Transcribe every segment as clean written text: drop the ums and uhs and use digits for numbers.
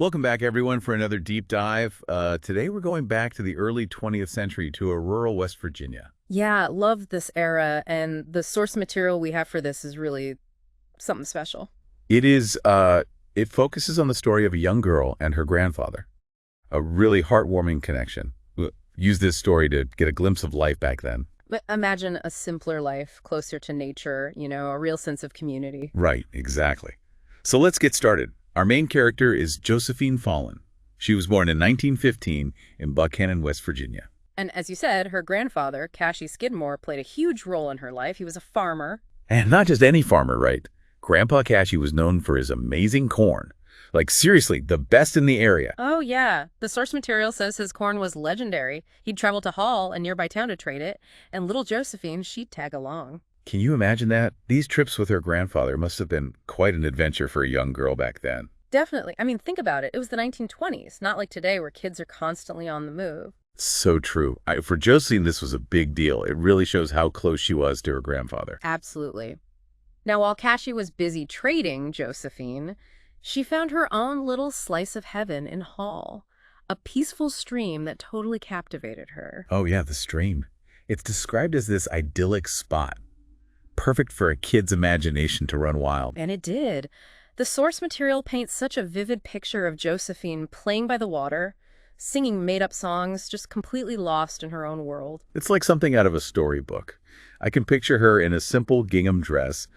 Welcome back, everyone, for another deep dive. Today, we're going back to the early 20th century to a rural West Virginia. Yeah, love this era, and the source material we have for this is really something special. It is, it focuses on the story of a young girl and her grandfather. A really heartwarming connection. Use this story to get a glimpse of life back then. But imagine a simpler life, closer to nature, a real sense of community. Right, exactly. So let's get started. Our main character is Josephine Fallen. She was born in 1915 in Buchanan, West Virginia. And as you said, her grandfather, Cashie Skidmore, played a huge role in her life. He was a farmer. And not just any farmer, right? Grandpa Cashie was known for his amazing corn. Like, seriously, the best in the area. Oh, yeah. The source material says his corn was legendary. He'd travel to Hall, a nearby town, to trade it, and little Josephine, she'd tag along. Can you imagine that? These trips with her grandfather must have been quite an adventure for a young girl back then. Definitely. I mean, think about it. It was the 1920s, not like today where kids are constantly on the move. So true. For Josephine, this was a big deal. It really shows how close she was to her grandfather. Absolutely. Now, while Cashie was busy trading Josephine, she found her own little slice of heaven in Hall, a peaceful stream that totally captivated her. Oh yeah, the stream. It's described as this idyllic spot, perfect for a kid's imagination to run wild. And it did. The source material paints such a vivid picture of Josephine playing by the water, singing made-up songs, just completely lost in her own world. It's like something out of a storybook. I can picture her in a simple gingham dress,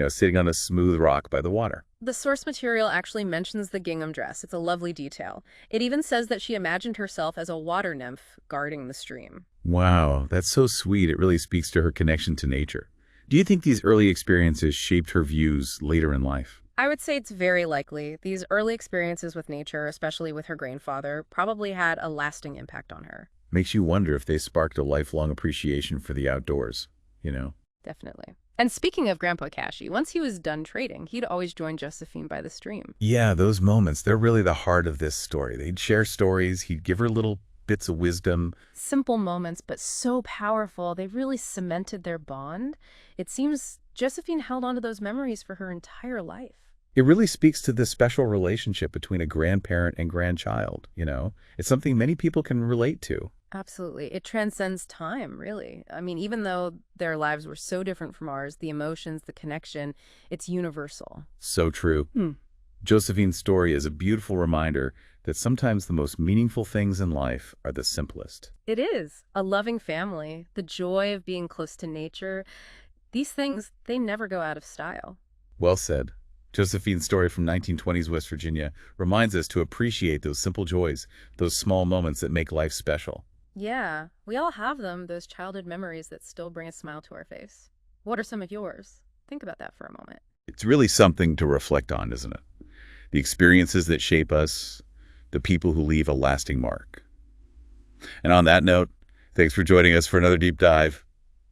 sitting on a smooth rock by the water. The source material actually mentions the gingham dress. It's a lovely detail. It even says that she imagined herself as a water nymph guarding the stream. Wow, that's so sweet. It really speaks to her connection to nature. Do you think these early experiences shaped her views later in life? I would say it's very likely. These early experiences with nature, especially with her grandfather, probably had a lasting impact on her. Makes you wonder if they sparked a lifelong appreciation for the outdoors. Definitely. And speaking of Grandpa Cashie, once he was done trading, he'd always join Josephine by the stream. Yeah, those moments, they're really the heart of this story. They'd share stories, he'd give her little bits of wisdom. Simple moments, but so powerful. They really cemented their bond. It seems Josephine held on to those memories for her entire life. It really speaks to the special relationship between a grandparent and grandchild. It's something many people can relate to. Absolutely. It transcends time, really. I mean, even though their lives were so different from ours, the emotions, the connection, it's universal. So true. Josephine's story is a beautiful reminder that sometimes the most meaningful things in life are the simplest. It is. A loving family, the joy of being close to nature. These things, they never go out of style. Well said. Josephine's story from 1920s West Virginia reminds us to appreciate those simple joys, those small moments that make life special. Yeah, we all have them, those childhood memories that still bring a smile to our face. What are some of yours? Think about that for a moment. It's really something to reflect on, isn't it? The experiences that shape us, the people who leave a lasting mark. And on that note, thanks for joining us for another deep dive.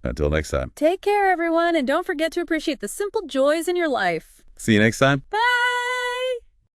Until next time. Take care, everyone, and don't forget to appreciate the simple joys in your life. See you next time. Bye!